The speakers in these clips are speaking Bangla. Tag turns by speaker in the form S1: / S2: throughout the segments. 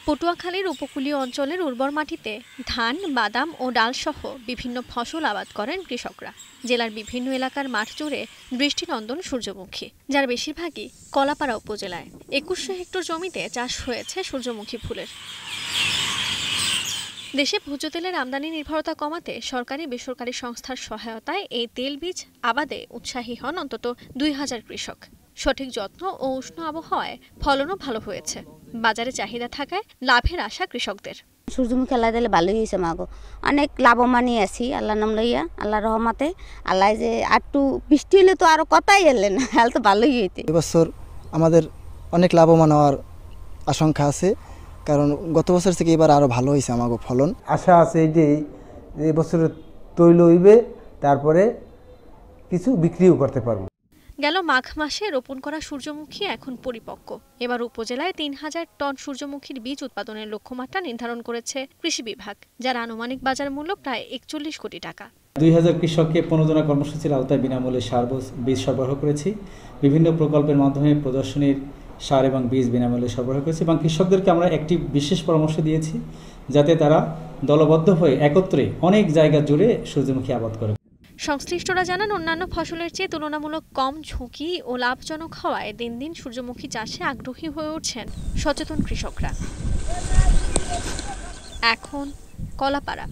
S1: পটুয়াখালীর উপকূলীয় অঞ্চলের উর্বর মাটিতে ধান, বাদাম ও ডালসহ বিভিন্ন ফসল আবাদ করেন কৃষকরা। জেলার বিভিন্ন এলাকার মাঠ জুড়ে দৃষ্টিনন্দন সূর্যমুখী, যার বেশিরভাগই কলাপাড়া উপজেলায়। 2100 হেক্টর জমিতে চাষ হয়েছে সূর্যমুখী ফুলের। দেশে ভোজ্য তেলের আমদানি নির্ভরতা কমাতে সরকারি বেসরকারি সংস্থার সহায়তায় এই তেলবীজ আবাদে উৎসাহী হন অন্তত 2000 কৃষক। সঠিক যত্ন ও উষ্ণ আবহাওয়ায় ফলনও ভালো হয়েছে। বাজারে চাহিদা থাকায় লাভের আশা কৃষকদের।
S2: সূর্যমুখী আল্লাহ দিলে ভালোই হয়েছে মাগো, অনেক লাভমানই আছি আল্লাহ নাম লইয়া, আল্লাহর রহমতে। আল্লাহ যে একটু বৃষ্টি হলে তো আরো কথাই এলে না, তো ভালোই হইতে।
S3: এবছর আমাদের অনেক লাভবান হওয়ার আশঙ্কা আছে, কারণ গত বছর থেকে এবার আরো ভালো হয়েছে আমাগো ফলন।
S4: আশা আছে এই যে এবছর তৈল হইবে, তারপরে কিছু বিক্রিও করতে পারবো।
S1: গেল মাঘ মাসে রোপণ করা সূর্যমুখী এখন পরিপক্ক। এবার উপজেলায় 3000 টন সূর্যমুখীর বীজ উৎপাদনের লক্ষ্যমাত্রা নির্ধারণ করেছে কৃষি বিভাগ, যার আনুমানিক বাজার মূল্য প্রায় 41 কোটি টাকা।
S5: 2000 কৃষককে 15 জনা কর্মসূচির আওতায় বিনামূল্যে সার বীজ সরবরাহ করেছি। বিভিন্ন প্রকল্পের মাধ্যমে প্রদর্শনীর সার এবং বীজ বিনামূল্যে সরবরাহ করেছি এবং কৃষকদেরকে আমরা একটি বিশেষ পরামর্শ দিয়েছি যাতে তারা দলবদ্ধ হয়ে একত্রে অনেক জায়গা জুড়ে সূর্যমুখী আবাদ করে।
S1: সংশ্লিষ্টরা জানান, অন্যান্য ফসলের চেয়ে তুলনামূলক কম ঝুঁকি ও লাভজনক হওয়ায় দিন দিন সূর্যমুখী চাষে আগ্রহী হয়ে উঠছেন সচেতন কৃষকরা। এখন কলাপাড়া।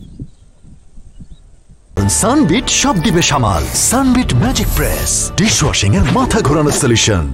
S6: সানবিট সব দিবে সামাল। সানবিট ম্যাজিক প্রেস ডিশওয়াশিং এর মাথা ঘোরানো সলিউশন।